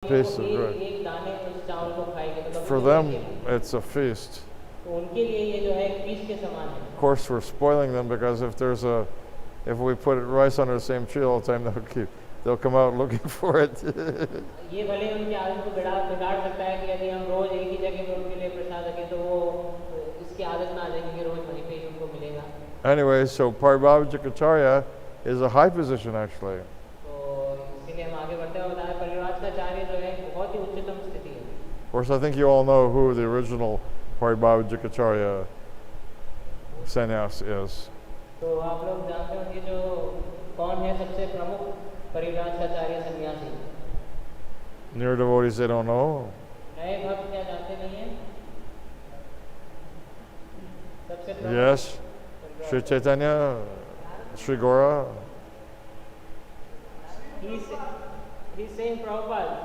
piece of bread. For them, it's a feast. Of course, we're spoiling them because if we put rice under the same tree all the time, they'll come out looking for it. Anyway, so Paribhavajikacharya is a high position actually. Of course, I think you all know who the original Paribhavajikacharya sannyas is. Near devotees, they don't know. Yes, Sri Chaitanya, Sri Gora. He's saying Prabhupada,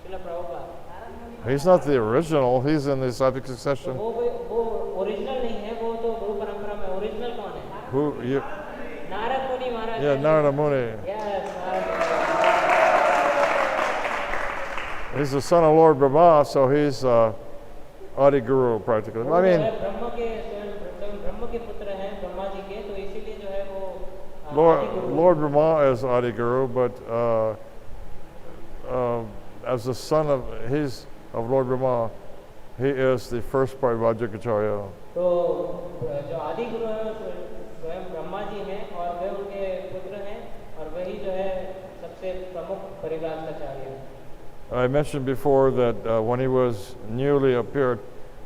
Srila Prabhupada. He's not the original. He's in the disciplic succession. वो original नहीं है, वो तो गुरु परंपरा में original कौन है? Who you? Narad Muni Maharaj. Yeah, Narada Muni. Yes. He's the son of Lord Brahma, so he's Adi Guru practically. I mean, Lord Brahma is Adi Guru, but as the son of Lord Brahma, he is the first Paribhavajikacharya. I mentioned before that when he was newly appeared,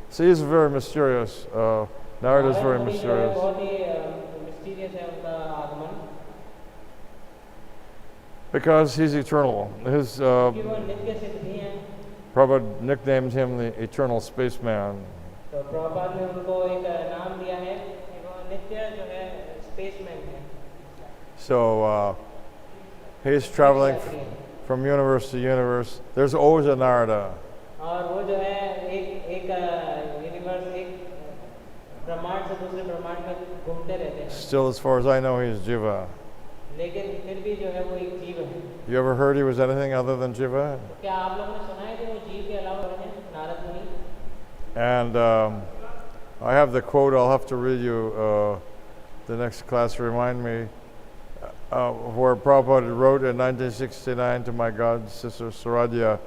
see, he's very mysterious. Narada is very mysterious. Because he's eternal. His Prabhupada nicknamed him the eternal spaceman. So he's traveling from universe to universe. There's always a Narada. Still, as far as I know, he's Jiva. You ever heard he was anything other than Jiva? And I have the quote. I'll have to read you the next class. Remind me where Prabhupada wrote in 1969 to my god sister Saradya.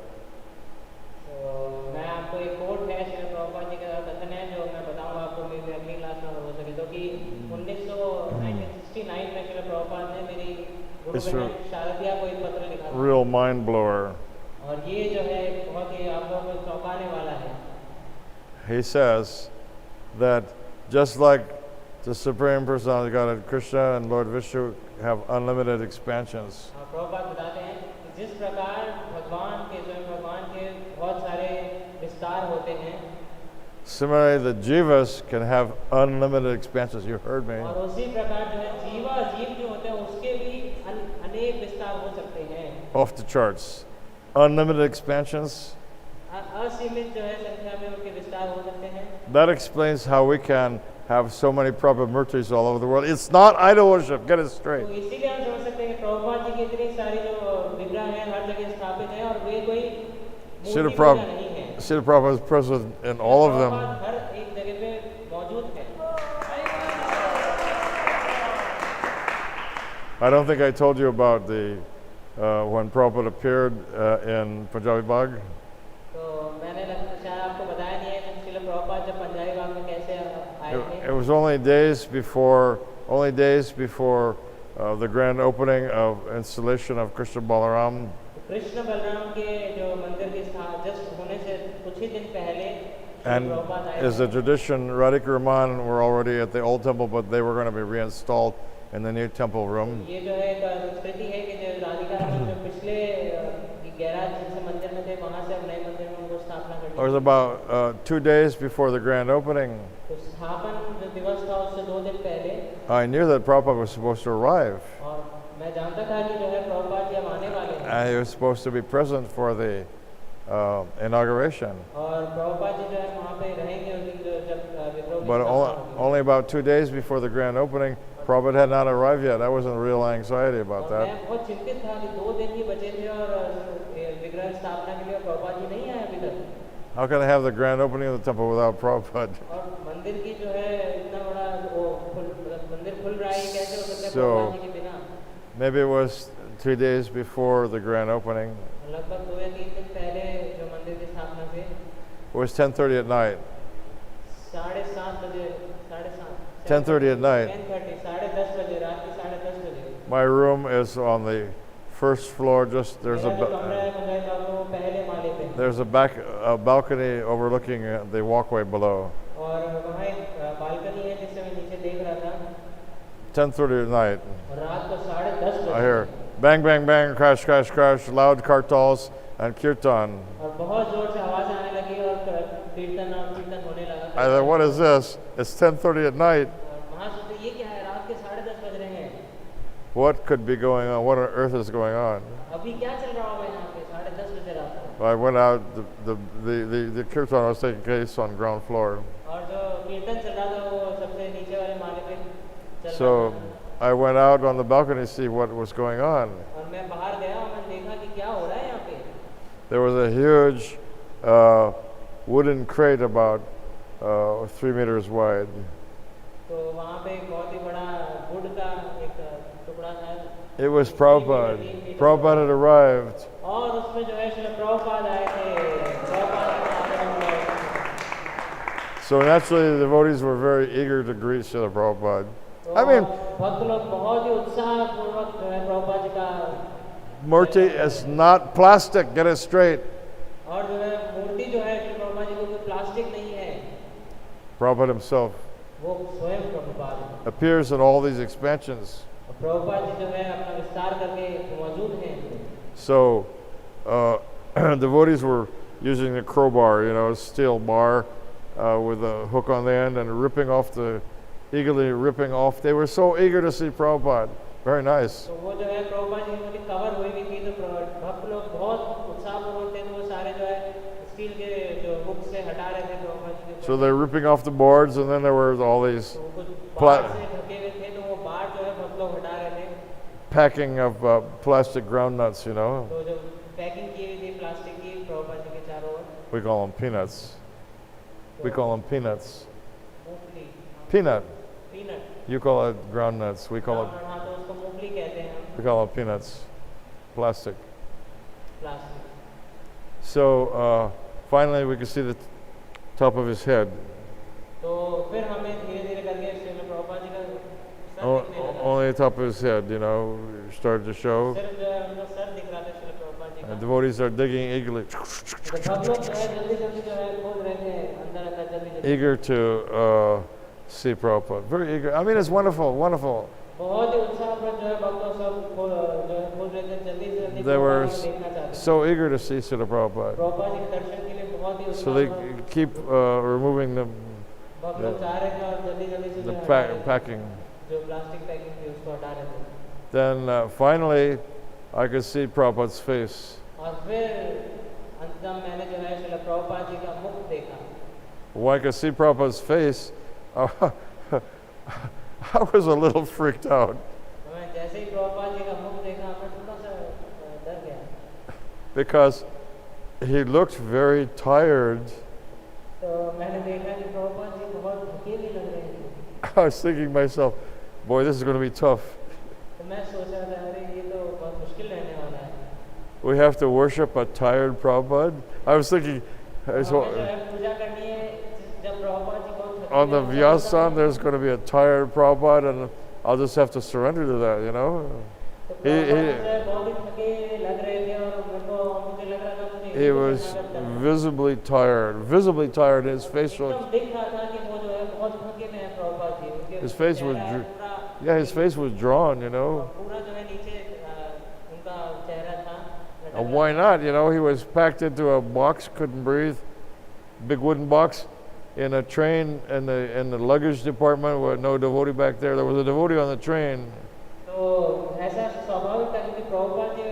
It's a real mind blower. He says that just like the Supreme Personality of Godhead, Krishna and Lord Vishnu have unlimited expansions. Similarly, the jivas can have unlimited expansions. You heard me. Off the charts. Unlimited expansions. That explains how we can have so many Prabhupada murtis all over the world. It's not idol worship. Get it straight. Srila Prabhupada is present in all of them. I don't think I told you about the when Prabhupada appeared in Punjabi Bagh. It was only days before the grand opening of installation of Krishna Balaram. And as a tradition, Radhika Raman were already at the old temple, but they were going to be reinstalled in the new temple room. It was about 2 days before the grand opening. I knew that Prabhupada was supposed to arrive. And he was supposed to be present for the inauguration. But only about 2 days before the grand opening, Prabhupada had not arrived yet. I was in real anxiety about that. स्थापना के लिए प्रभुपाद जी नहीं आए अभी तक। How can I have the grand opening of the temple without Prabhupada? और मंदिर की जो है इतना बड़ा वो मंदिर खुल रहा है, कैसे हो सकता है So, प्रभुपाद जी के बिना? Maybe it was 3 days before the grand opening. लगभग 2 या 3 दिन पहले जो मंदिर की स्थापना थी, It was 10:30 at night. 7:30 बजे, 7:30, 10:30 at night. 10:30, 10:30 बजे, रात के 10:30 बजे। My room is on the first floor. Just मेरा जो कमरा है मंदिर का वो पहले माले पे। there's a balcony overlooking the walkway below. और वहाँ एक बालकनी है जिससे मैं नीचे देख रहा था। 10:30 at night. और रात को 10:30 बजे। I hear bang, bang, bang, crash, crash, crash, loud kartals and kirtan. और बहुत जोर से आवाज आने लगी और कीर्तन होने लगा। I thought, what is this? It's 10:30 at night. वहाँ सोचे ये क्या है, रात के 10:30 बज रहे हैं। What could be going on? What on earth is going on? अभी क्या चल रहा होगा यहाँ पे 10:30 बजे रात को? I went out. The kirtan was taking place on ground floor. और जो कीर्तन चल रहा था वो सबसे नीचे वाले माले पे चल रहा So था। I went out on the balcony to see what was going on. और मैं बाहर गया और मैंने देखा कि क्या हो रहा है यहाँ पे। There was a huge wooden crate about 3 meters wide. तो वहाँ पे एक बहुत ही बड़ा वुड का एक टुकड़ा था। It was Prabhupada. Prabhupada had arrived. और उसमें जो है श्रील प्रभुपाद आए थे। प्रभुपाद के आगमन में। So naturally the devotees were very eager to greet Srila Prabhupada. तो I mean, भक्त लोग बहुत ही उत्साहपूर्वक जो है प्रभुपाद जी का Murti is not plastic. Get it straight. और जो है मूर्ति जो है श्री प्रभुपाद जी को कोई प्लास्टिक नहीं है। Prabhupada himself वो स्वयं Prabhupada appears in all these expansions. Prabhupada ji जो है अपना विस्तार करके मौजूद हैं। So devotees were using the crowbar, a steel bar with a hook on the end and eagerly ripping off. They were so eager to see Prabhupada. Very nice. तो वो जो है प्रभुपाद जी की कवर हुई हुई थी, तो भक्त लोग बहुत उत्साहपूर्वक थे, तो वो सारे जो है स्टील के जो हुक से हटा रहे थे प्रभुपाद जी के। So they're ripping off the boards, and then there were all these तो कुछ बार से ढके हुए थे, तो वो बार जो है भक्त लोग हटा रहे थे। packing of plastic groundnuts, तो जो पैकिंग की हुई थी प्लास्टिक की प्रभुपाद जी के चारों ओर। We call them peanuts. We call them peanuts. मूंगफली। Peanut. Peanut. You call it groundnuts. We call it हाँ, तो उसको मूंगफली कहते हैं हम। we call them peanuts. Plastic. Plastic. So finally we could see the top of his head. तो फिर हमें धीरे-धीरे करके श्रील प्रभुपाद जी का सर दिखने लगा। Only the top of his head, started to show. सिर्फ जो है उनका सर दिख रहा था श्रील प्रभुपाद जी का। And devotees are digging eagerly, तो भक्त लोग जो है जल्दी-जल्दी जो है खोद रहे थे अंदर जल्दी-जल्दी। eager to see Prabhupada. Very eager. I mean, it's wonderful, wonderful. बहुत ही उत्साहपूर्वक जो है भक्त लोग सब जो है खोद रहे थे जल्दी से जल्दी They were प्रभुपाद जी को देखना चाहते थे। so eager to see Srila Prabhupada. Prabhupada ji के दर्शन के लिए बहुत ही So they उत्साहपूर्वक keep removing भक्त लोग चाह रहे थे और जल्दी-जल्दी से the जो है हटा रहे थे। packing. जो प्लास्टिक पैकिंग थी उसको हटा रहे थे। Then finally, I could see Prabhupada's face. और फिर अंततः मैंने जो है श्रील प्रभुपाद जी का मुख देखा। When I could see Prabhupada's face, I was a little freaked out मैं जैसे ही प्रभुपाद जी का मुख देखा मैं थोड़ा सा डर गया। because he looked very tired. तो मैंने देखा कि प्रभुपाद जी बहुत थके भी लग रहे थे। I was thinking to myself, boy, this is going to be tough. तो मैं सोच रहा था अरे ये तो बहुत मुश्किल रहने वाला है। We have to worship a tired Prabhupada. I was thinking, हमें जो है पूजा करनी है जब प्रभुपाद जी बहुत थके on the हुए हों, Vyasan, there's going to be a tired Prabhupada, and I'll just have to surrender to that, तो प्रभुपाद जी जो है बहुत ही थके लग रहे थे और मुझे लग रहा था मुझे He was visibly tired. His face एकदम looked, दिख रहा था कि वो जो है बहुत थके में है प्रभुपाद जी। उनके his face was, चेहरा है पूरा his face was drawn, पूरा जो है नीचे उनका चेहरा था। And why not? He was packed into a box, couldn't breathe, big wooden box, in a train in the luggage department with no devotee back there. There was a devotee on the train. तो ऐसा स्वाभाविक था क्योंकि प्रभुपाद जी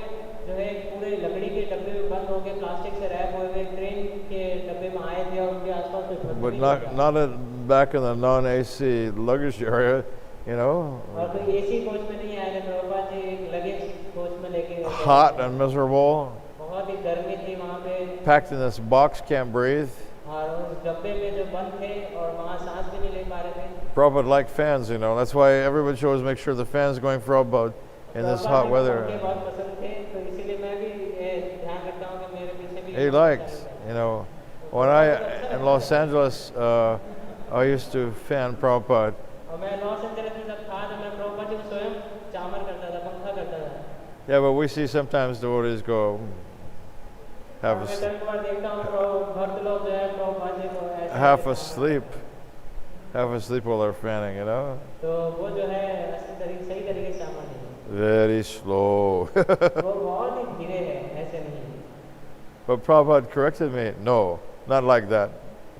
जो है पूरे लकड़ी के डब्बे में बंद होके प्लास्टिक से रैप हुए ट्रेन के डब्बे में आए थे और उनके आसपास कोई भक्त But भी नहीं था। not back in the non-AC luggage area, और कोई एसी कोच में नहीं आए थे प्रभुपाद जी, एक लगेज कोच में लेके hot and miserable. बहुत ही गर्मी थी वहाँ थे packed in this box, can't breathe. और उस डब्बे में जो बंद थे और वहाँ सांस भी नहीं ले पा रहे थे। Prabhupada liked fans, you know. That's why everybody should always make sure the fan's going for about in this hot Prabhupada ji को weather. पंखे बहुत पसंद थे, तो इसीलिए मैं भी ध्यान रखता हूँ कि मेरे पीछे भी He liked, you know. When I in Los Angeles, I used to fan Prabhupada. और मैं लॉस एंजलिस में जब था तो मैं प्रभुपाद जी को स्वयं चामर करता था, पंखा करता था। Yeah, but we see sometimes devotees go have मैं कई बार देखता हूँ भक्त लोग जो है प्रभुपाद जी को ऐसे half asleep while they're fanning, you know. तो वो जो है सही तरीके से चामर नहीं Very slow. वो बहुत ही धीरे है, ऐसे नहीं है। But Prabhupada corrected me. No, not like that.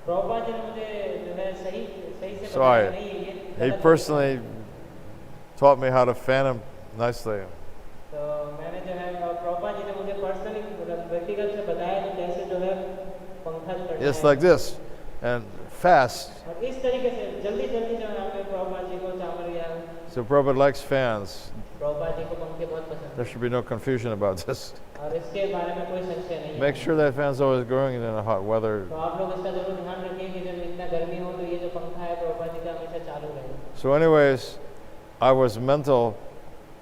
Prabhupada ji ने मुझे जो है सही से So बताया नहीं है ये he गलत है। personally taught me how to fan him nicely. तो मैंने जो है प्रभुपाद जी ने मुझे पर्सनली व्यक्तिगत से बताया कि कैसे जो है पंखा करना Just है। like this and fast. और इस तरीके से जल्दी जो है हमने प्रभुपाद जी को चामर किया। So Prabhupada likes fans. Prabhupada ji को पंखे बहुत पसंद There should be no confusion about this. है और इसके बारे में कोई संशय नहीं है। Make sure that fan's always going in the hot weather. तो आप लोग इसका जरूर ध्यान रखें कि जब इतना गर्मी हो तो ये जो पंखा है प्रभुपाद जी का हमेशा चालू रहे। So anyways, I was mental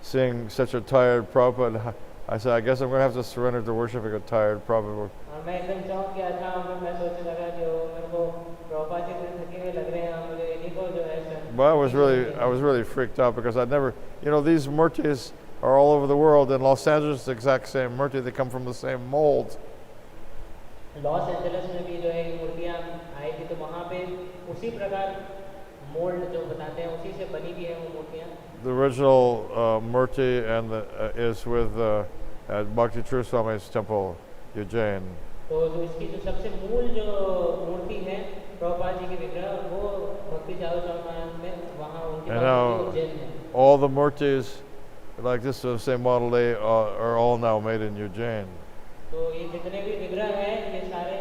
seeing such a tired Prabhupada. I said, I guess I'm going to have to surrender to worshiping a tired Prabhupada. और मैं एकदम चौंक गया था और मैं सोचने लगा कि मेरे को प्रभुपाद जी इतने थके हुए लग रहे हैं, मुझे इन्हीं को जो है But I was really freaked out because I'd never, you know, these murtis are all over the world. In Los Angeles, the exact same murti. They come from the same mold. Los Angeles में भी जो है मूर्तियाँ आई थी तो वहाँ पे उसी प्रकार मोल्ड जो बताते हैं उसी से बनी भी है वो मूर्तियाँ। The original murti and is with at Bhakti True Swami's temple, Ujjain. तो जो इसकी जो सबसे मूल जो मूर्ति है प्रभुपाद जी की विग्रह वो भक्ति चारों महाराज में वहाँ उनके And पास now उज्जैन है। all the murtis like this, the same model, they are all now made in Ujjain. तो ये जितने भी विग्रह हैं ये सारे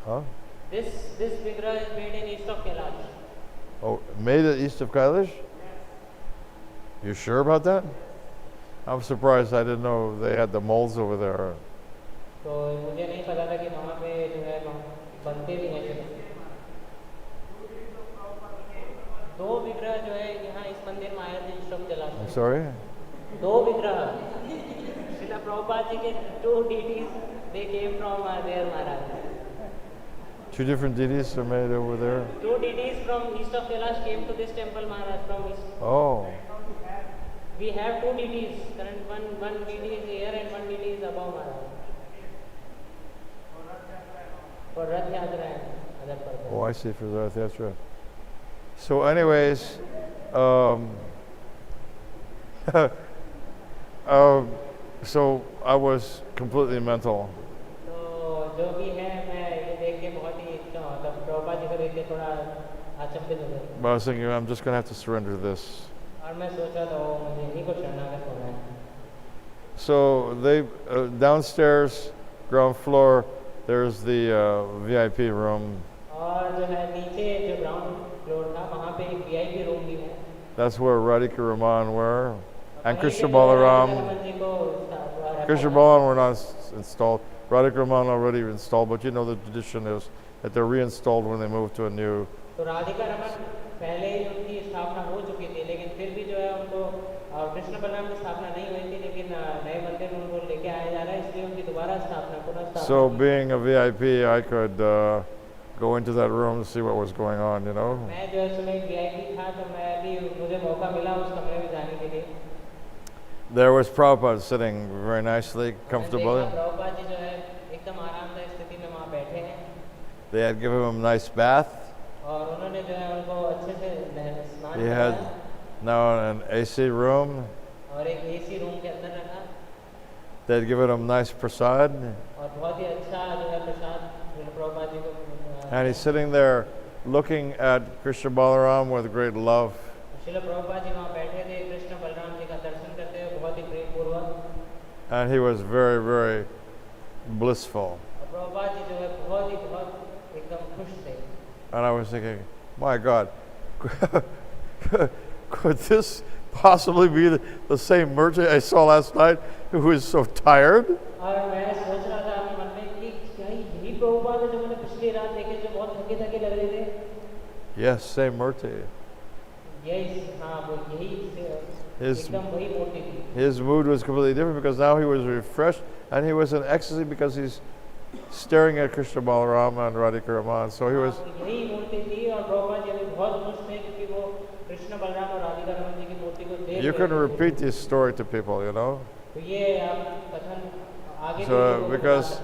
Huh? this vigrah is made in east of Kailash. Oh, made it east of Kailash? You sure about that? I'm surprised. I didn't know they had the molds over there. तो मुझे नहीं पता था कि वहाँ पे जो है बनते भी हैं। दो विग्रह जो है यहाँ इस मंदिर में आए थे east of Kailash. I'm sorry? दो विग्रह श्रील प्रभुपाद जी के two deities they came from there Maharaj. Two different deities are made over there? Two deities from east of Kailash came to this temple Maharaj from east. Oh. We have two deities. Current one deity is here and one deity is above Maharaj. For Rath Yatra and other purposes. Oh, I see, for that, that's right. So anyways, so I was completely mental. तो जो भी है मैं ये देख के बहुत ही मतलब प्रभुपाद जी को देख के थोड़ा अचंभित हो गया। But I was thinking, I'm just going to have to surrender this. और मैं सोचा तो मुझे इन्हीं को शरणागत होना है। So they downstairs, ground floor, there's the VIP room. और जो है नीचे जो ग्राउंड फ्लोर था वहाँ पे एक VIP रूम भी है। That's where Radhika Raman were, and Krishna Balaram. Krishna Balaram were not installed. Radhika Raman already installed, but you know the tradition is that they're reinstalled when they move to a new. तो राधिका रमन पहले ही उनकी स्थापना हो चुकी थी, लेकिन फिर भी जो है उनको कृष्ण बलराम की स्थापना नहीं हुई थी, लेकिन नए मंदिर में उनको लेके आया जा रहा है, इसलिए उनकी दोबारा स्थापना पुनः स्थापना। So being a VIP, I could go into that room to see what was going on, you know. मैं जो है उसमें VIP था तो मैं भी मुझे मौका मिला उस कमरे में जाने के लिए। There was Prabhupada sitting very nicely, comfortably. Prabhupada ji जो है एकदम आरामदायक स्थिति में वहाँ बैठे हैं। They had given him a nice bath. और उन्होंने जो है उनको अच्छे से स्नान He had now an AC room. और एक AC रूम के अंदर रखा। They had given him nice prasad. और बहुत ही अच्छा जो है प्रसाद प्रभुपाद जी को। And he's sitting there looking at Krishna Balaram with great love. Srila Prabhupada ji वहाँ बैठे थे कृष्ण बलराम जी का दर्शन करते हुए बहुत ही प्रेम पूर्वक। And he was very, very blissful. Prabhupada ji जो है बहुत एकदम खुश थे। And I was thinking, my God, could this possibly be the same merchant I saw last night who was so tired? और मैं सोच रहा था अपने मन में कि क्या यही प्रभुपाद है जो मैंने पिछली रात देखे जो बहुत थके थके लग रहे थे? Yes, same Murti. यही हाँ वो यही एकदम वही मूर्ति थी. His mood was completely different because now he was refreshed and he was in ecstasy because he's staring at Krishna Balarama and Radhika Raman. So he was. यही मूर्ति थी और प्रभुपाद जी भी बहुत खुश थे क्योंकि वो कृष्ण बलराम और राधिका रमन जी की मूर्ति को देख. You can repeat this story to people, you know. तो ये आप कथन आगे So because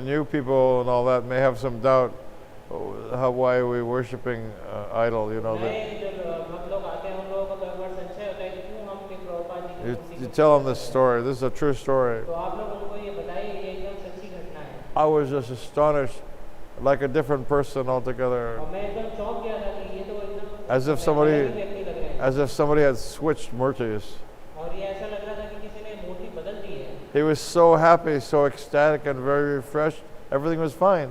new people and all that may have some doubt why are we worshiping idol, you know. You tell them this story. This is a true story. I was just astonished, like a different person altogether, as if somebody had switched murtis. He was so happy, so ecstatic, and very refreshed. Everything was fine.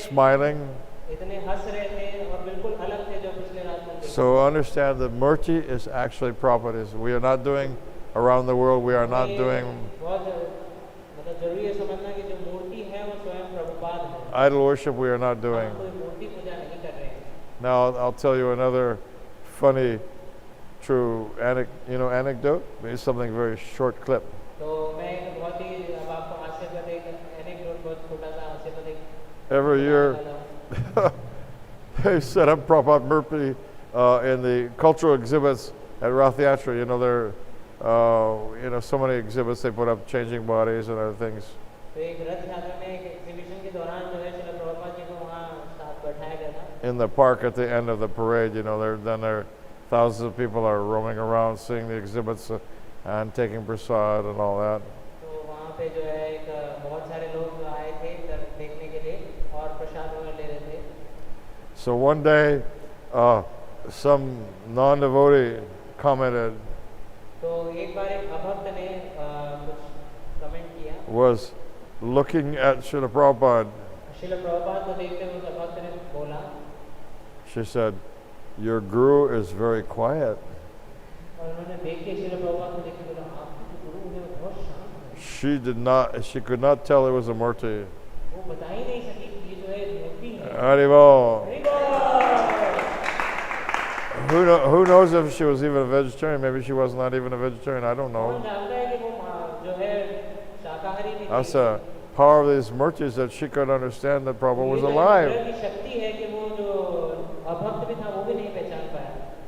Smiling. So understand that murti is actually Prabhupads. We are not doing around the world. We are not doing idol worship. We are not doing. Now I'll tell you another funny, true anecdote. Maybe something very short clip. Every year, they set up Prabhupada Murti in the cultural exhibits at Rath Yatra. You know, there are so many exhibits they put up, changing bodies and other things. In the park at the end of the parade, there thousands of people are roaming around, seeing the exhibits and taking prasad and all that. So one day, some non-devotee commented, was looking at Srila Prabhupada. She said, "Your guru is very quiet." She could not tell it was a murti. Haribol. Who knows if she was even a vegetarian? Maybe she was not even a vegetarian. I don't know. That's the power of these murtis, that she could understand that Prabhupada was alive.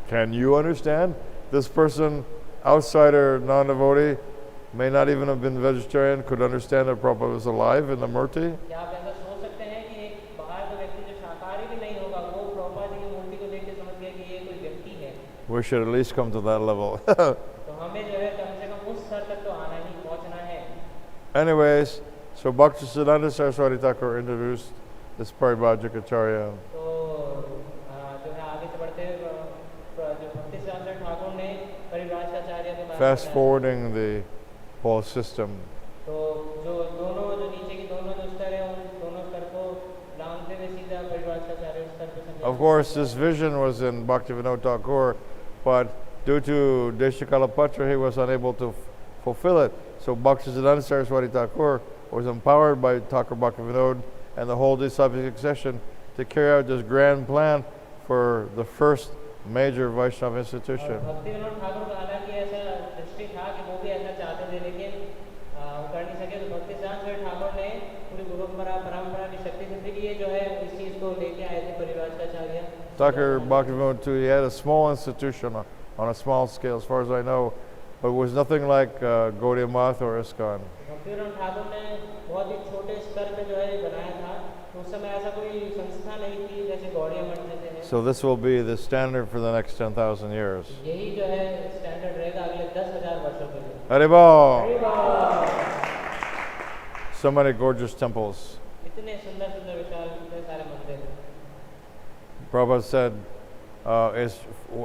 Can you understand? This person, outsider, non-devotee, may not even have been vegetarian, could understand that Prabhupada was alive in the murti? We should at least come to that level. Anyways, so Bhaktisiddhanta Saraswati Thakur introduced this Paribhajik Acharya. Fast forwarding the whole system. Of course, this vision was in Bhaktivinoda Thakur, but due to Deshikalapatra, he was unable to fulfill it. So Bhaktisiddhanta Saraswati Thakur was empowered by Thakur Bhaktivinoda and the whole disciplic succession to carry out this grand plan for the first major Vaishnava institution. Thakur Bhaktivinoda too, he had a small institution on a small scale, as far as I know, but it was nothing like Gaudiya Math or ISKCON. So this will be the standard for the next 10,000 years. Haribol! So many gorgeous temples. Prabhupada said,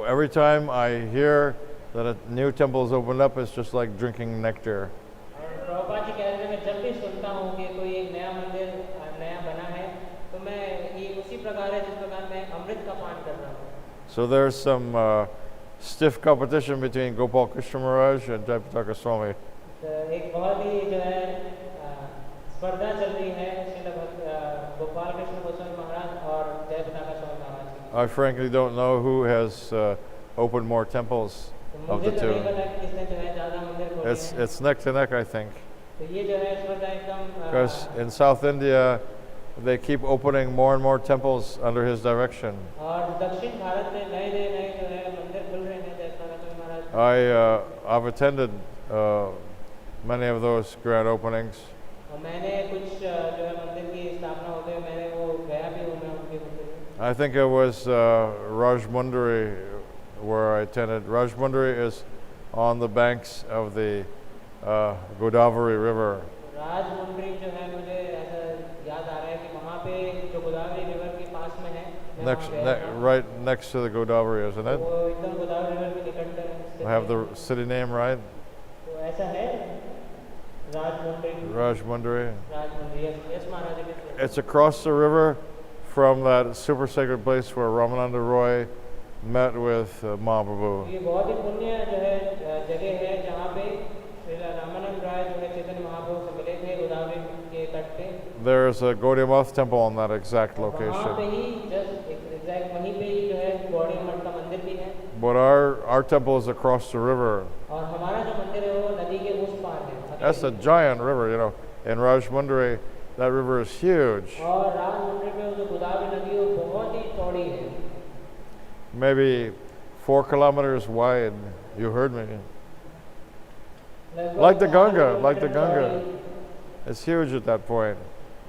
every time I hear that a new temple is opened up, it's just like drinking nectar. So there's some stiff competition between Gopal Krishna Maharaj and Jayapataka Swami. तो एक बहुत ही जो है स्पर्धा चल रही है श्रील गोपाल कृष्ण गोस्वामी महाराज और जयपताका स्वामी महाराज की। I frankly don't know who has opened more temples तो of मुझे the तो नहीं two. पता कि किसने जो है ज़्यादा मंदिर खोले हैं। It's neck to neck, I think. तो ये जो है स्पर्धा एकदम Because in South India, they keep opening more and more temples under his direction. और दक्षिण भारत में नए जो है मंदिर खुल रहे हैं जयपताका Swami Maharaj. I've attended many of those grand openings. और मैंने कुछ जो है मंदिर की स्थापना होते हुए मैंने वो गया भी हूँ मैं उनके मंदिर में। I think it was Rajmundry where I attended. Rajmundry is on the banks of the Godavari River. राजमुंड्री जो है मुझे ऐसा याद आ रहा है कि वहाँ पे जो गोदावरी रिवर के पास में है मैं वहाँ गया था। Right next to the Godavari, isn't it? वो एकदम गोदावरी रिवर के निकट स्थित I have है। the city name right? तो ऐसा है राजमुंड्री। Rajmundry. राजमुंड्री यस महाराज जी। It's across the river from that super sacred place where Ramananda Roy met with Mahaprabhu. ये बहुत ही पुण्य जो है जगह है जहाँ पे श्री रामानंद राय जो है चैतन्य महाप्रभु से मिले थे गोदावरी के तट पे। There's a Gaudiya Math temple on that exact वहाँ पे location. ही जस्ट एग्जैक्ट वहीं पे ही जो है गौड़ी मठ का मंदिर भी है। But our temple is across the river. और हमारा जो मंदिर है वो नदी के उस पार है। That's a giant river, you know. In Rajmundry, that river is huge. और राजमुंड्री में वो जो गोदावरी नदी है वो बहुत ही चौड़ी है। Maybe 4 kilometers wide. You heard me. लगभग Like the 4 Ganga, like the kilometre Ganga. चौड़ी It's huge at that point.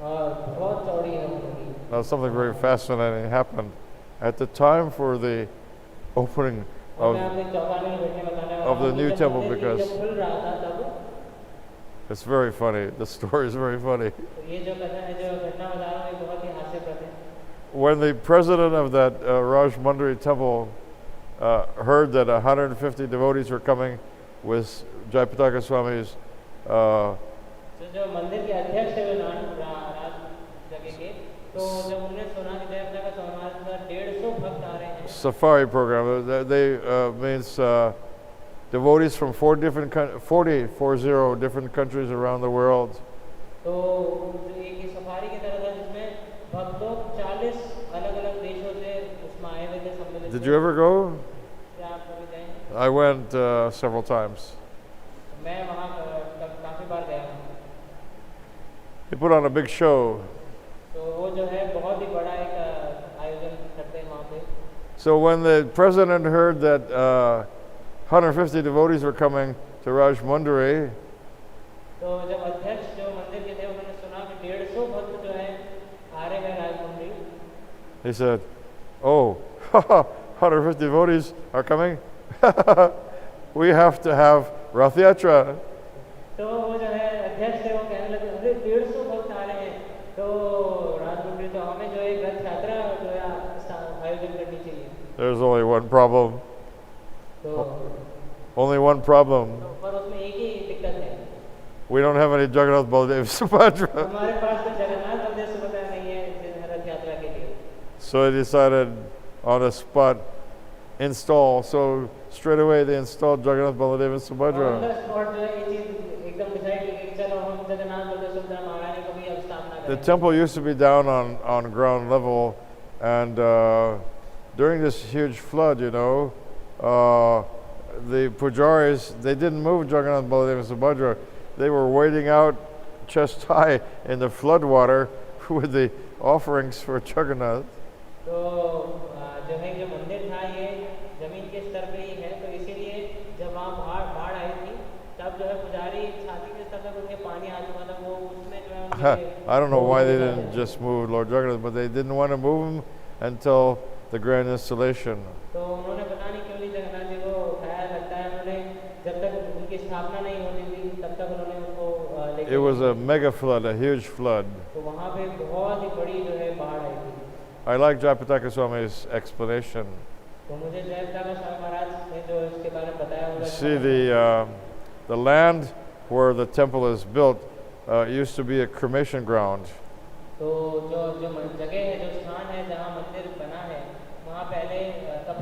और बहुत चौड़ी है वो नदी। Now, something very fascinating happened. At the time for the opening और मैं आपको चौपाने में बैठने बताने वाला of the हूँ new कि जब temple मंदिर because जब खुल रहा था तब it's very funny. The story is very funny. तो ये जो कथा है जो घटना बता रहा हूँ ये बहुत ही हास्यप्रद है। When the president of that Rajmundry temple heard that 150 devotees were coming with Jayapataka Swami's तो जो मंदिर के अध्यक्ष है वे राज जगह के तो जब उन्होंने सुना कि जयपताका स्वामी महाराज का 150 भक्त आ रहे हैं safari program, they means devotees from 40 different countries around the world. तो एक ही सफारी की तरह था जिसमें भक्त लोग 40 अलग-अलग देशों से उसमें आए हुए थे सम्मिलित। Did you ever go? क्या आप कभी गए? I went several times. मैं वहाँ काफी बार गया हूँ। They put on a big show. तो वो जो है बहुत ही बड़ा एक आयोजन करते हैं वहाँ पे। So when the president heard that 150 devotees were coming to Rajmundry, तो जब अध्यक्ष जो मंदिर के थे उन्होंने सुना कि 150 भक्त जो है आ रहे हैं राजमुंड्री। he said, "Oh, 150 devotees are coming. We have to have Rath Yatra." तो वो जो है अध्यक्ष थे वो कहने लगे अरे 150 भक्त आ रहे हैं तो राजमुंड्री तो हमें जो है रथ यात्रा जो है आयोजन करनी चाहिए। There's only one problem. तो Only one problem. पर उसमें एक ही दिक्कत है We don't have any Jagannath Baladev Subhadra. हमारे पास तो जगन्नाथ बलदेव सुभद्रा नहीं है रथ यात्रा के लिए। So they decided on the spot install. So straight away they installed Jagannath Baladev and और Subhadra. स्पॉट जो है ये चीज एकदम डिसाइड की गई चलो हम जगन्नाथ बलदेव सुभद्रा महारानी को भी अब स्थापना The करेंगे। temple used to be down on ground level, and during this huge flood, you know, the pujaris, they didn't move Jagannath Baladev and Subhadra. They were wading out chest high in the flood water with the offerings for Jagannath. तो जो है जो मंदिर था ये जमीन के स्तर पे ही है तो इसीलिए जब वहाँ बाढ़ आई थी तब जो है पुजारी छाती के स्तर तक उनके पानी आ चुका था वो उसमें जो है उनके I don't know why they didn't just move Lord Jagannath, but they didn't want to move him until the grand installation. तो उन्होंने पता नहीं क्यों नहीं जगन्नाथ जी को उठाया लगता है उन्होंने जब तक उनकी स्थापना नहीं होती थी तब तक उन्होंने उनको It was a mega flood, a huge flood. तो वहाँ पे बहुत ही बड़ी जो है बाढ़ आई थी। I like Jayapataka Swami's explanation. तो मुझे जयपताका स्वामी महाराज ने जो इसके बारे में बताया वो See, the land where the temple is built used to be a cremation ground. तो जो जगह है जो स्थान है जहाँ मंदिर बना है वहाँ पहले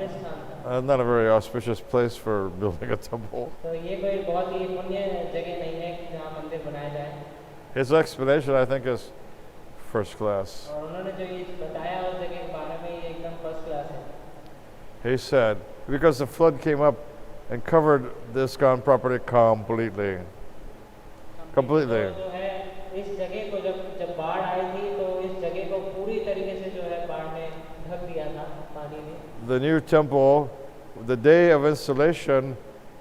पवित्र स्थान था। Not a very auspicious place for building a temple. तो ये कोई बहुत ही पुण्य जगह नहीं है जहाँ मंदिर बनाया जाए। His explanation, I think, is first class. और उन्होंने जो ये बताया उस जगह के बारे में ये एकदम फर्स्ट क्लास है। He said, because the flood came up and covered the ISKCON property completely. Completely. तो जो है इस जगह को जब बाढ़ आई थी तो इस जगह को पूरी तरीके से जो है बाढ़ ने ढक दिया था पानी ने। The new temple, the day of installation,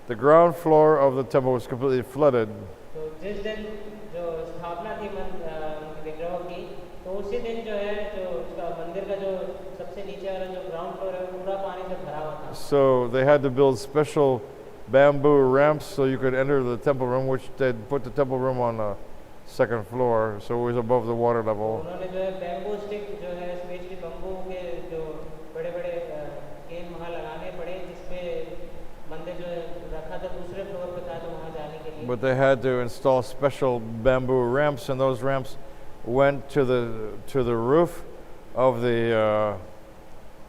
the ground floor of the temple was completely flooded. तो जिस दिन जो स्थापना थी विग्रहों की तो उसी दिन जो है जो उसका मंदिर का जो सबसे नीचे वाला जो ग्राउंड फ्लोर है पूरा पानी से भरा हुआ था। So they had to build special bamboo ramps so you could enter the temple room, which they'd put the temple room on the second floor, so it was above the water level. उन्होंने जो है bamboo stick जो है specially bamboo के जो बड़े-बड़े केन वहाँ लगाने पड़े जिसपे मंदिर जो है रखा था दूसरे फ्लोर पे था तो वहाँ जाने के लिए। But they had to install special bamboo ramps, and those ramps went to the roof of the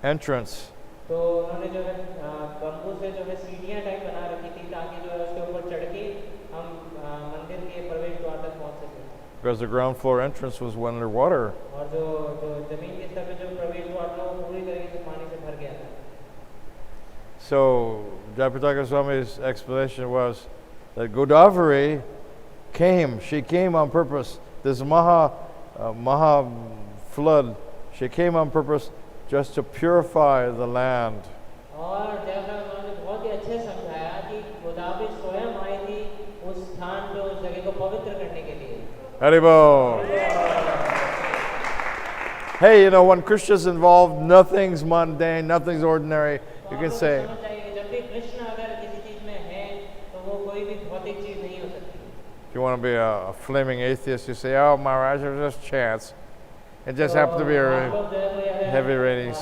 entrance. तो उन्होंने जो है बम्बू से जो है सीढ़ियाँ टाइप बना रखी थी ताकि जो है उसके ऊपर चढ़ के हम मंदिर के प्रवेश द्वार तक पहुँच सकें। Because the ground floor entrance was underwater. और जो जमीन के स्तर पे जो प्रवेश द्वार था वो पूरी तरीके से पानी से भर गया था। So Jayapataka Swami's explanation was that Godavari came. She came on purpose. This Maha flood. She came on purpose just to purify the land. और जयप्रकाश स्वामी ने बहुत ही अच्छे समझाया कि गोदावरी स्वयं आई थी उस स्थान पे उस जगह को पवित्र करने के लिए। Haribol. Hey, you know, when Krishna's involved, nothing's mundane, nothing's ordinary. You can say, जब भी कृष्ण अगर किसी चीज में है तो वो कोई भी भौतिक चीज नहीं हो सकती। if you want to be a flaming atheist, you say, oh, Maharaj, it was just chance. It just happened to be a heavy rainy,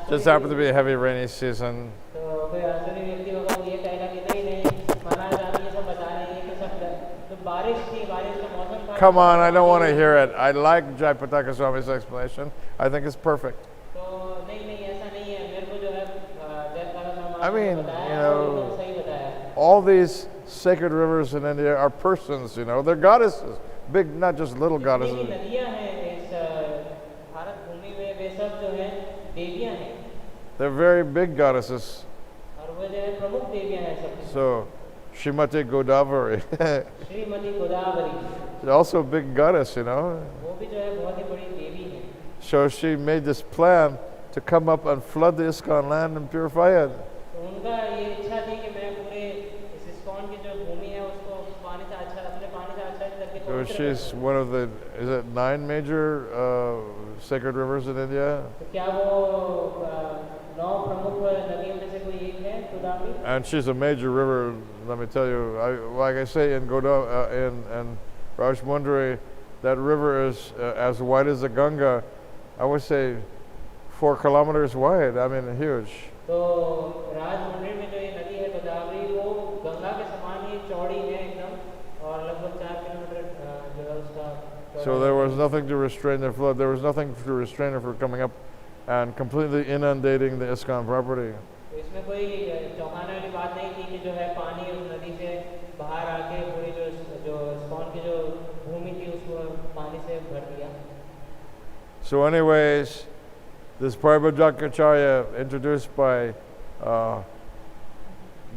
just happened to be a heavy rainy season. तो कोई आश्चर्य व्यक्ति होगा वो ये कहेगा कि नहीं महाराज आप ये सब बता रहे हैं ये तो सब तो बारिश थी बारिश का मौसम था। Come on, I don't want to hear it. I like Jayapataka Swami's explanation. I think it's perfect. तो नहीं ऐसा नहीं है मेरे को जो है जयप्रकाश स्वामी I mean, बताया you know, एकदम सही बताया। all these sacred rivers in India are persons, you know. They're goddesses. Big, not just little जितनी goddesses. भी नदियाँ हैं इस भारत भूमि में वे सब जो है देवियाँ हैं They're very big goddesses. और वो जो है प्रमुख देवियाँ हैं सब। So, Srimati Godavari, Shrimati Godavari she's also a big goddess, you know. वो भी जो है बहुत ही बड़ी देवी है। So she made this plan to come up and flood the ISKCON land and purify it. तो उनका ये इच्छा थी कि मैं पूरे इस इस्कॉन की जो भूमि है उसको पानी से अच्छा अपने पानी से अच्छा करके So पवित्र she's करूं। one of the, is it 9 major sacred rivers in India? तो क्या वो 9 प्रमुख नदियों में से कोई एक है Godavari? And she's a major river, let me tell you. Like I say in in Rajmundry, that river is as wide as the Ganga. I would say 4 kilometers wide. I mean, huge. तो राजमुंड्री में जो ये नदी है गोदावरी वो गंगा के समान ही चौड़ी है एकदम और लगभग 4 किलोमीटर जो है उसका। So there was nothing to restrain the flood. There was nothing to restrain her from coming up and completely inundating the ISKCON property. तो इसमें कोई चौंकाने वाली बात नहीं थी कि जो है पानी उस नदी से बाहर आके पूरी जो इस्कॉन की जो भूमि थी उसको पानी से भर दिया। So anyways, this Prabhupads introduced by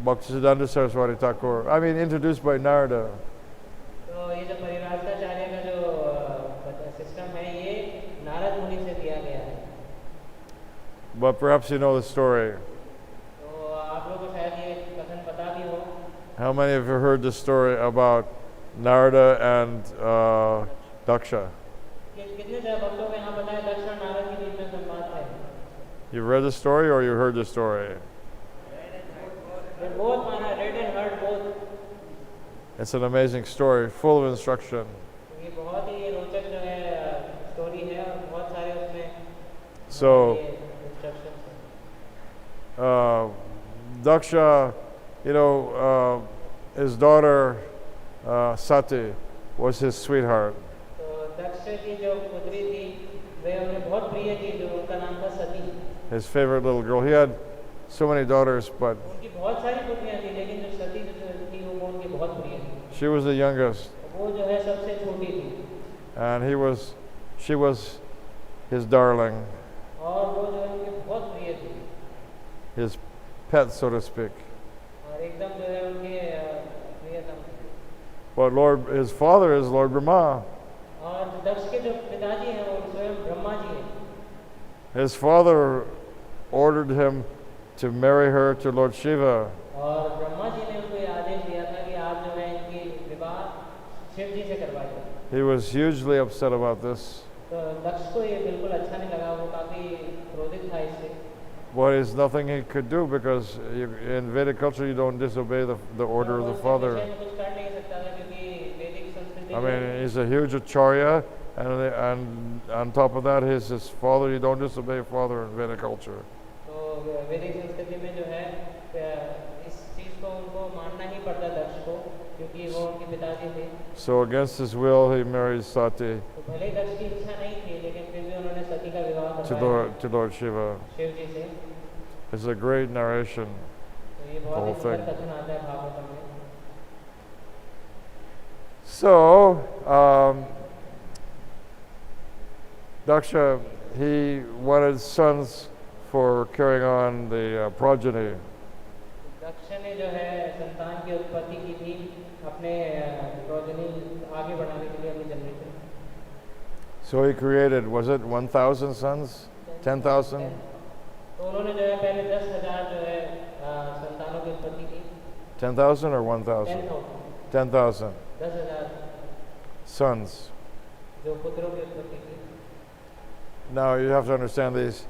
Bhaktisiddhanta Saraswati Thakur, I mean introduced by Narada. तो ये जो परिव्राजकाचार्य का जो सिस्टम है ये नारद मुनि से दिया गया है। But perhaps you know the story. तो आप लोगों को शायद ये कथन पता भी हो। How many of you heard the story about Narada and Daksha? कितने भक्तों को यहाँ पता है दक्ष और नारद के बीच में संवाद है? You read the story or you heard the story? Both माना, read and heard both। It's an amazing story, full of instruction. ये बहुत ही रोचक जो है स्टोरी है और बहुत सारे उसमें So, इंस्ट्रक्शंस हैं। Daksha, you know, his daughter Sati was his sweetheart. तो दक्ष की जो पुत्री थी वे उन्हें बहुत प्रिय थी जो उनका नाम था सती। His favorite little girl. so many daughters, but उनकी बहुत सारी पुत्रियां थी, लेकिन जो सती जो थी वो उनकी बहुत प्रिय थी। she was the youngest, वो जो है सबसे छोटी थी, and she was his darling, और वो जो है उनकी बहुत प्रिय थी, his pet, so to speak. और एकदम जो है उनके प्रियतम थे। But his father is Lord Brahma. और दक्ष के जो पिताजी हैं वो स्वयं ब्रह्मा जी हैं। His father ordered him to marry her to Lord Shiva. और ब्रह्मा जी ने उनको ये आदेश दिया था कि आप जो है इनकी विवाह शिव जी से करवाइए। He was hugely upset about this. तो दक्ष को ये बिल्कुल अच्छा नहीं लगा, वो काफी क्रोधित था इससे। But there's nothing he could do because in Vedic culture you don't disobey the order of the father. कुछ कर नहीं सकता था क्योंकि वैदिक संस्कृति I mean, he's a huge acharya, and on top of that, he's his father. You don't disobey father in Vedic culture. तो वैदिक संस्कृति में जो है इस चीज को उनको मानना ही पड़ता दक्ष को, क्योंकि वो उनके पिताजी थे। So against his will, he marries Sati तो भले ही दक्ष की इच्छा नहीं थी, लेकिन फिर भी उन्होंने सती का विवाह करवाया to Lord Shiva. शिव जी से। It's a great narration. तो ये बहुत ही सुंदर कथन आता है भागवतम में। So, Daksha, he wanted sons for carrying on the progeny. दक्ष ने जो है संतान की उत्पत्ति की थी अपने प्रोजनी आगे बढ़ाने के लिए अपनी generation. So he created, was it 1,000 sons? 10,000? तो उन्होंने जो है पहले 10,000 जो है संतानों की उत्पत्ति की। 10,000 or 1,000? 10,000 10,000 sons. जो पुत्रों की उत्पत्ति की। Now you have to understand these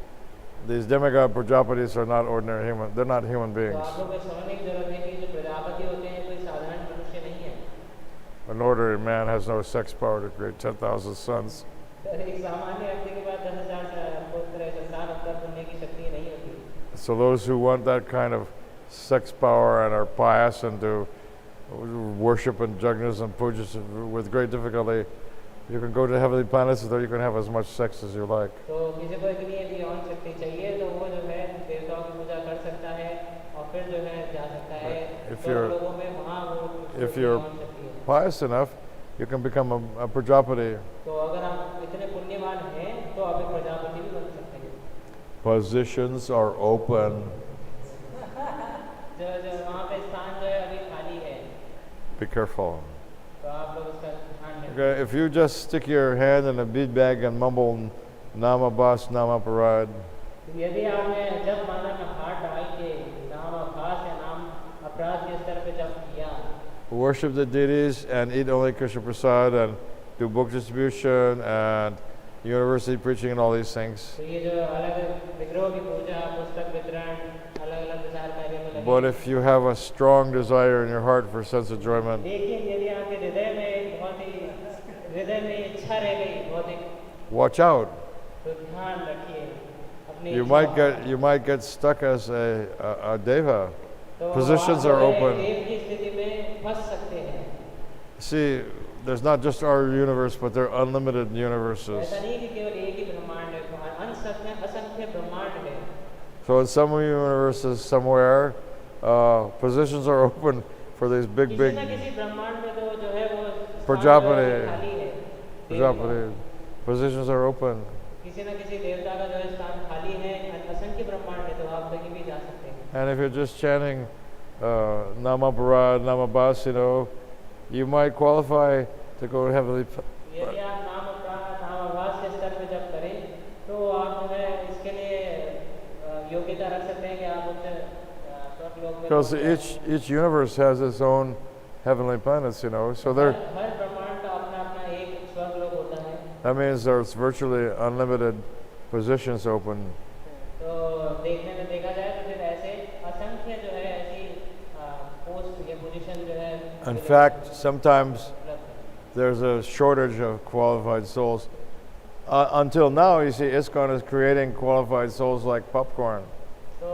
demigod Prajapatis are not ordinary human. They're not human तो beings. आप लोगों को समझने की जरूरत है कि जो प्रजापति होते हैं कोई साधारण मनुष्य नहीं है। An ordinary man has no sex power to create 10,000 sons. एक सामान्य व्यक्ति के पास 10,000 पुत्र संतान उत्पन्न करने की शक्ति नहीं होती। So those who want that kind of sex power and are pious and do worship and jagnas and pujas with great difficulty, you can go to heavenly planets so that you can have as much sex as you like. तो किसी को इतनी यदि यौन शक्ति चाहिए तो वो जो है देवताओं की पूजा कर सकता है और फिर जो है जा सकता है लोगों में वहाँ वो If you're pious enough, you can become a Prajapati. तो अगर आप इतने पुण्यवान हैं तो आप एक प्रजापति भी बन सकते हैं। Positions are open. जो वहाँ पे स्थान जो है अभी खाली है। Be careful. तो आप लोग उसका ध्यान रखें। Okay, if you just stick your hand in a bead bag and mumble Nama Bas, Nama Parad, यदि आपने जब माना में हाथ डाल के नाम अभास या नाम अपराध के स्तर पे जब किया, worship the deities and eat only Krishna Prasad and do book distribution and university preaching and all these things. तो ये जो अलग विग्रहों की पूजा, पुस्तक वितरण, अलग-अलग प्रचार कार्यों में लगे। But if you have a strong desire in your heart for sense enjoyment, लेकिन यदि आपके हृदय में बहुत ही हृदय में इच्छा रह गई बहुत ही, watch out. तो ध्यान रखिए अपनी You might get stuck as a deva. तो Positions are open. देव की स्थिति में फंस सकते हैं। See, there's not just our universe, but there are unlimited universes. ऐसा नहीं कि केवल एक ही ब्रह्मांड है, अंश में असंख्य ब्रह्मांड है। So in some universes somewhere, positions are open for these big किसी न किसी ब्रह्मांड में तो जो है वो Prajapati. खाली है। Prajapati. Positions are open. किसी न किसी देवता का जो है स्थान खाली है, असंख्य ब्रह्मांड है, तो आप कहीं भी जा सकते हैं। And if you're just chanting Nama Parad, Nama Bas, you might qualify to go to heavenly. यदि आप नाम अपराध नाम आभास के स्तर पे जब करें तो आप जो है इसके लिए योग्यता रख सकते हैं कि आप उच्च स्वर्ग लोक में। Because each universe has its own heavenly planets, so they're. हर ब्रह्मांड का अपना अपना एक स्वर्ग लोक होता है। That means there's virtually unlimited positions open. तो देखने में देखा जाए तो फिर ऐसे असंख्य जो है ऐसी पोस्ट या पोजीशन जो है। In fact, sometimes there's a shortage of qualified souls. Until now, you see, ISKCON is creating qualified souls like popcorn. तो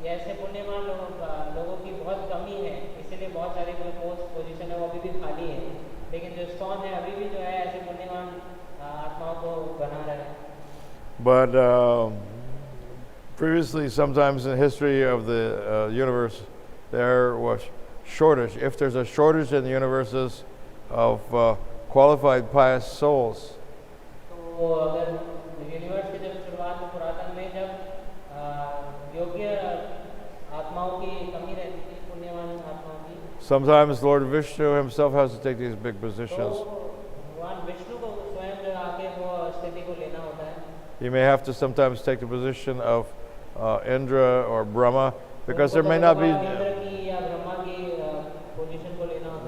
ऐसे पुण्यवान लोगों की बहुत कमी है, इसीलिए बहुत सारी जो पोस्ट पोजीशन है वो अभी भी खाली है, लेकिन जो ISKCON है अभी भी जो है ऐसे पुण्यवान आत्माओं को बना रहे हैं। But Previously, sometimes in the history of the universe, there was shortage. If there's a shortage in the universes of qualified pious souls, तो अगर यूनिवर्स की जब शुरुआत में पुरातन में जब योग्य आत्माओं की कमी रहती थी, पुण्यवान आत्माओं की, sometimes Lord Vishnu himself has to take these big positions. तो भगवान विष्णु को स्वयं जो आके वो स्थिति को लेना होता है. He may have to sometimes take the position of Indra or Brahma, because there may not be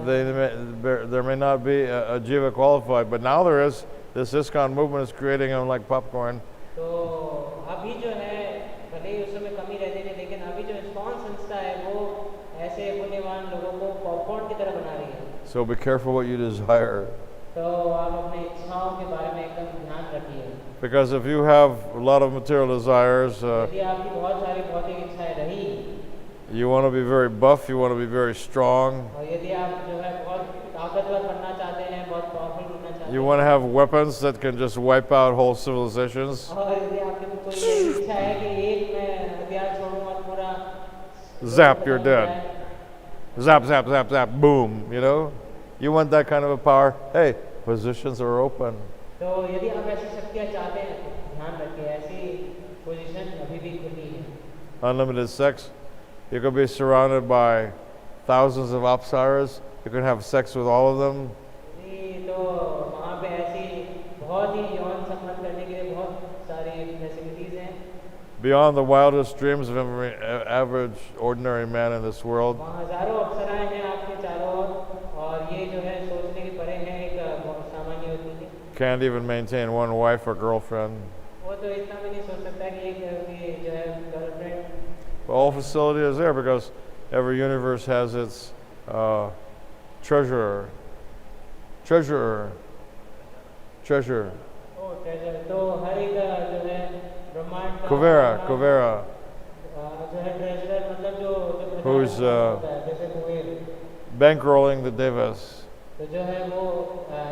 there may not be a jiva qualified, but now there is. This ISKCON movement is creating them like popcorn. तो अभी जो है भले ही उसमें कमी रहती है, लेकिन अभी जो ISKCON संस्था है वो ऐसे पुण्यवान लोगों को पॉपकॉर्न की तरह बना रही है. So be careful what you desire. तो आप अपनी इच्छाओं के बारे में एकदम ध्यान रखिए. Because if you have a lot of material desires, यदि आपकी बहुत सारी भौतिक इच्छाएं रही, you want to be very buff, you want to be very strong, और यदि आप जो है बहुत ताकतवर बनना चाहते हैं, बहुत पावरफुल बनना चाहते हैं, you want to have weapons that can just wipe out whole civilizations, और यदि आपके कोई ये इच्छा है कि एक मैं हथियार छोड़ूंगा पूरा zap, you're dead. Zap, zap, zap, zap, boom, you know? You want that kind of a power? Hey, positions are open. तो यदि आप ऐसी शक्तियाँ चाहते हैं, तो ध्यान रखिए, ऐसी पोजीशन अभी भी खुली है. Unlimited sex. You could be surrounded by thousands of apsaras. You can have sex with all of them. जी, तो वहाँ पे ऐसी बहुत ही यौन संबंध करने के लिए बहुत सारी फैसिलिटीज हैं. Beyond the wildest dreams of every average, ordinary man in this world. वहाँ हजारों अप्सराएं हैं आपके चारों ओर, और ये जो है सोचने के परे हैं एक सामान्य होती है. Can't even maintain one wife or girlfriend. वो तो इतना भी नहीं सोच सकता कि एक जो है girlfriend. All facility is there because every universe has its treasurer. Treasurer. Treasure. O treasure. तो हर एक जो है ब्रह्मांड का Kuvera. जो है ट्रेजर, मतलब जो Who's जैसे कुबेर. bankrolling the devas. तो जो है वो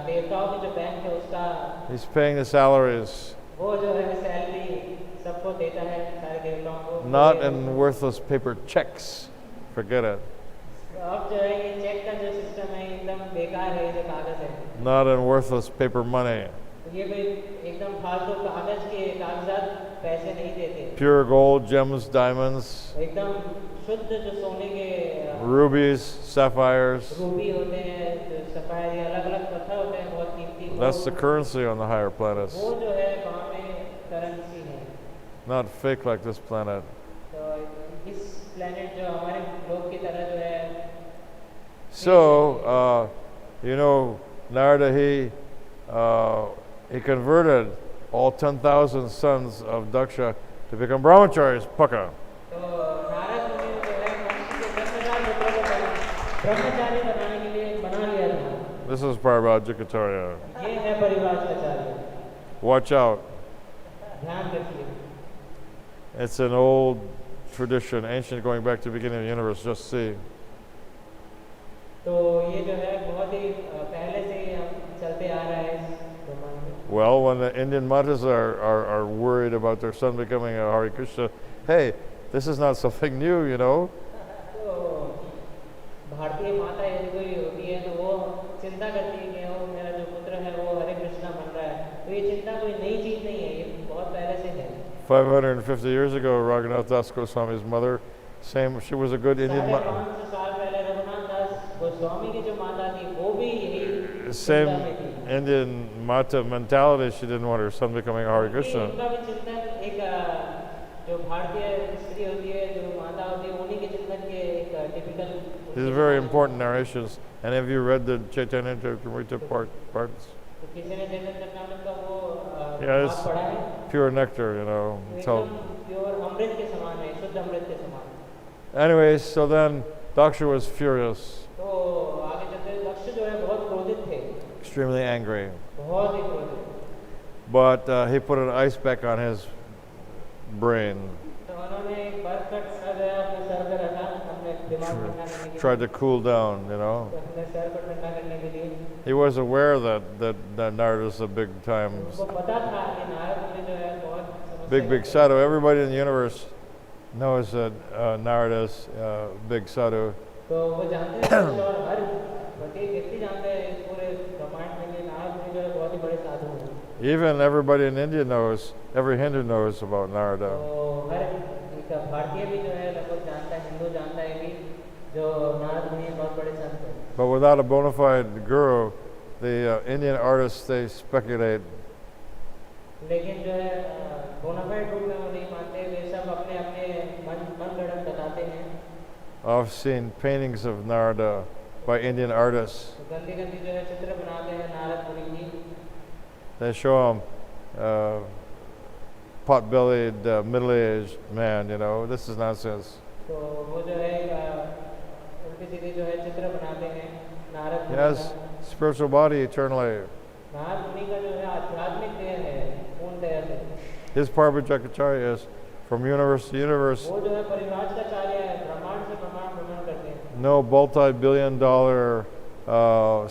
देवताओं की जो बैंक है उसका He's paying the salaries. वो जो है सैलरी सबको देता है, सारे देवताओं को. Not in worthless paper checks. Forget it. अब जो है ये चेक का जो सिस्टम है एकदम बेकार है, ये जो कागज है. Not in worthless paper money. तो ये भी एकदम फालतू कागज के कागजात पैसे नहीं देते. Pure gold, gems, diamonds, एकदम शुद्ध जो सोने के rubies, sapphires. रूबी होते हैं, जो सफायर, ये अलग-अलग पत्थर होते हैं बहुत कीमती. That's the currency on the higher planets. वो जो है वहाँ में करेंसी है. Not fake like this planet. तो इस प्लेनेट जो हमारे लोग की तरह जो है. So, Narada, he converted all 10,000 sons of Daksha to become brahmacharis, paka. तो नारद मुनि ने जो है मनुष्य के 10,000 पुत्रों को ब्रह्मचारी बनाने के लिए बना लिया था. This is Parvajikacharya. ये है परिव्राजकाचार्य. Watch out. ध्यान रखिए. It's an old tradition, ancient, going back to the beginning of the universe. Just see. तो ये जो है बहुत ही पहले से ही हम चलते आ रहा है इस ब्रह्मांड में. Well, when the Indian matas are worried about their son becoming a Hare Krishna, hey, this is not something new, you know. तो भारतीय माता यदि कोई होती है तो वो चिंता करती है कि वो मेरा जो पुत्र है वो हरे कृष्णा बन रहा है. तो ये चिंता कोई नई चीज नहीं है, ये बहुत पहले से है. 550 years ago, Raghunath Das Goswami's mother, she was a good Indian mata. 550 साल पहले रघुनाथ दास गोस्वामी की जो माता थी वो भी यही Same चिंता में थी. Indian mata mentality, she didn't want her son becoming a Hare Krishna. उनका भी चिंतन एक जो भारतीय स्त्री होती है, जो माता होती है, उन्हीं के चिंतन के एक typical. These are very important narrations. And have you read the Chaitanya Charitamrita parts? तो किसी ने चैतन्य चरितामृत का वो Yeah, भाग पढ़ा है. it's pure nectar, you know. So, एकदम प्योर अमृत के समान है, शुद्ध अमृत के समान. anyways, so then Daksha was furious, तो आगे चलते दक्ष जो है बहुत क्रोधित थे, extremely angry. बहुत ही क्रोधित. But he put an ice pack on his brain, तो उन्होंने एक बर्फ का टुकड़ा जो है अपने सर पे रखा, अपने दिमाग को ठंडा करने के लिए. tried to cool down, you know. तो अपने सर को ठंडा करने के लिए. He was aware that Narada is a big time उनको पता था कि नारद मुनि जो है बहुत big sadhu. Everybody in the universe knows that Narada's big sadhu. तो वो जानते हैं और हर प्रत्येक व्यक्ति जानता है इस पूरे ब्रह्मांड में कि नारद मुनि जो है बहुत ही बड़े साधु हैं। Even everybody in India knows, every Hindu knows about Narada. तो हर एक भारतीय भी जो है लगभग जानता है, हिंदू जानता है कि जो नारद मुनि बहुत बड़े संत हैं। But without a bona fide guru, the Indian artists, they speculate. लेकिन जो है बोनाफाइड रूप में वो नहीं मानते, वे सब अपने अपने मन गढ़ंत बताते हैं। I've seen paintings of Narada by Indian artists. तो गंदी गंदी जो है चित्र बनाते हैं नारद मुनि की। They show him pot-bellied, middle-aged man. You know, this is nonsense. तो वो जो है उल्टी सीधी जो है चित्र बनाते हैं नारद He मुनि has का। spiritual body eternally. नारद मुनि का जो है आध्यात्मिक देह है पूर्ण दया से। His Parvajakacharya is from universe to universe. वो जो है परिव्राजकाचार्य है, ब्रह्मांड से ब्रह्मांड भ्रमण करते हैं। No multi-billion-dollar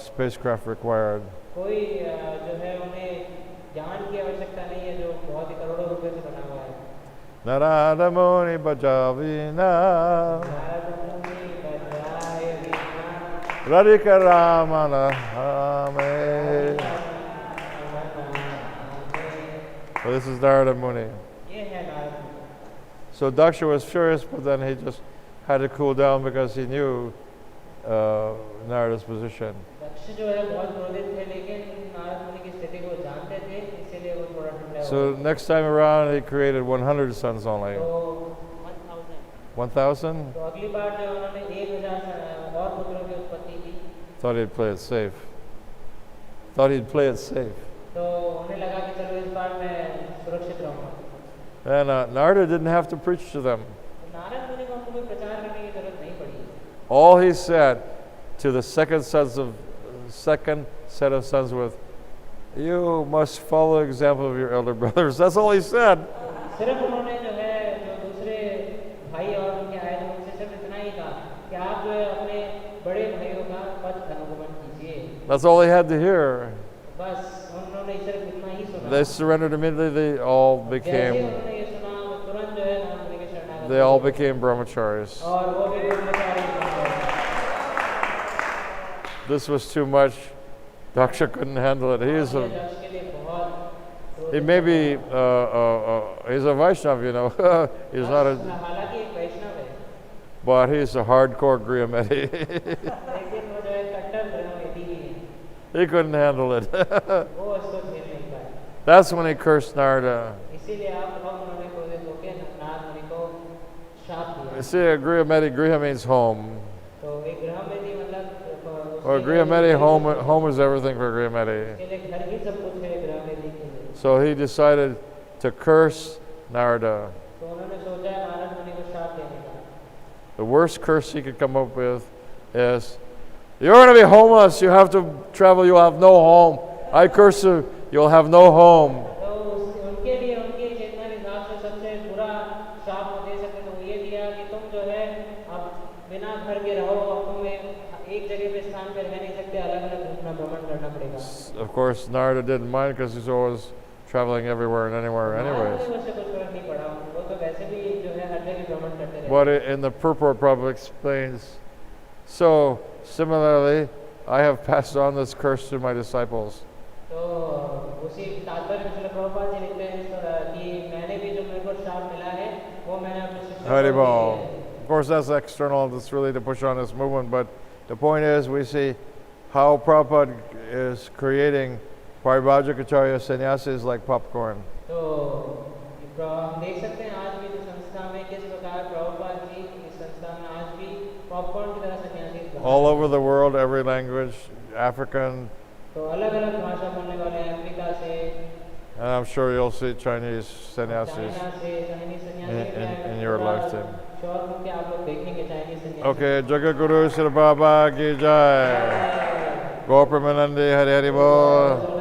spacecraft required. कोई जो है उन्हें ज्ञान की आवश्यकता नहीं है जो बहुत ही करोड़ों रुपए से बना हुआ है। Narada Muni Bhajavina नारद मुनि बजाए वीणा, Radhika Ramana Hame. So this is Narada Muni. ये है नारद मुनि। So Daksha was furious, but then he just had to cool down because he knew Narada's position. दक्ष जो है बहुत क्रोधित थे, लेकिन नारद मुनि की स्थिति को जानते थे, इसीलिए वो थोड़ा ठंडा हो So next time around, he created 100 sons गए। only. तो 1000 1,000? तो अगली बार जो उन्होंने 1000 और पुत्रों की उत्पत्ति की। Thought he'd play it safe. Thought he'd play it safe. तो उन्हें लगा कि चलो इस बार मैं सुरक्षित रहूँगा। And Narada didn't have to preach to them. Narad मुनि को हमको कोई प्रचार करने की जरूरत नहीं पड़ी। All he said to the second set of sons was, "You must follow the example of your elder brothers." That's all he said. सिर्फ उन्होंने जो है जो दूसरे भाई और उनके आए थे उनसे सिर्फ इतना ही कहा कि आप जो है अपने बड़े भाइयों का पथ अनुगमन कीजिए। That's all he had to hear. बस उन्होंने सिर्फ इतना ही सुना। They surrendered immediately. They all जैसे became उन्होंने ये सुना, वो तुरंत जो है नारद मुनि के शरणागत they all हो गए। became brahmacharis. और वो भी ब्रह्मचारी बन गए। This was too much. Daksha couldn't handle it. ये दक्ष के लिए बहुत He may be he's a Vaishnav, you know. He's not a, हालांकि एक वैष्णव है, but he's a hardcore Griyameti. लेकिन वो जो है कट्टर ब्रह्मवेदी ही है। He couldn't handle it. वो इसको झेल नहीं पाए। That's when he cursed Narada. इसीलिए आप लोग उन्होंने क्रोधित होकर नारद मुनि को शाप दिया। You see, a Griyameti, Griha means home. तो एक ब्रह्मवेदी मतलब Or Griyameti, home is everything for Griyameti. उसके लिए घर ही सब कुछ है ब्रह्मवेदी के लिए। So he decided to curse Narada. तो उन्होंने सोचा नारद मुनि को शाप देने का। The worst curse he could come up with is, "You're going to be homeless. You have to travel. You'll have no home. I curse you. You'll have no home." तो उनके लिए उनके चेतना के हिसाब से सबसे बुरा शाप वो दे सकते तो वो ये दिया कि तुम जो है अब बिना घर के रहो, अब तुम्हें एक जगह पे स्थान पे रह नहीं सकते, अलग-अलग अपना भ्रमण करना पड़ेगा। Of course, Narada didn't mind because he's always traveling everywhere and anywhere anyways. उससे कुछ फर्क नहीं पड़ा, वो तो वैसे भी जो है हर जगह भ्रमण करते रहे। But in the purport, Prabhupada explains, so similarly, I have passed on this curse to my disciples. तो उसी तात्पर्य में श्रील प्रभुपाद जी लिखते हैं कि मैंने भी जो मेरे को शाप मिला है वो मैंने अपने शिष्यों को Hari दिया Bol. है। Of course, that's external. That's really to push on this movement. But the point is, we see how Prabhupada is creating Parivajrakacharya sannyasis like popcorn. तो हम देख सकते हैं आज भी जो संस्था में किस प्रकार प्रभुपाद जी इस संस्था में आज भी पॉपकॉर्न की तरह सन्यासी बना All है। over the world, every language, African, तो अलग-अलग भाषा बोलने वाले अफ्रीका से, and I'm sure you'll see Chinese sannyasis China से, चाइनीज सन्यासी भी आए हैं। in your पूरा lifetime. श्योर हूँ कि आप लोग देखेंगे चाइनीज सन्यासी। Okay, Jagaguru Sri Baba Ki Jai. Gopramanandi Hari Hari Bol.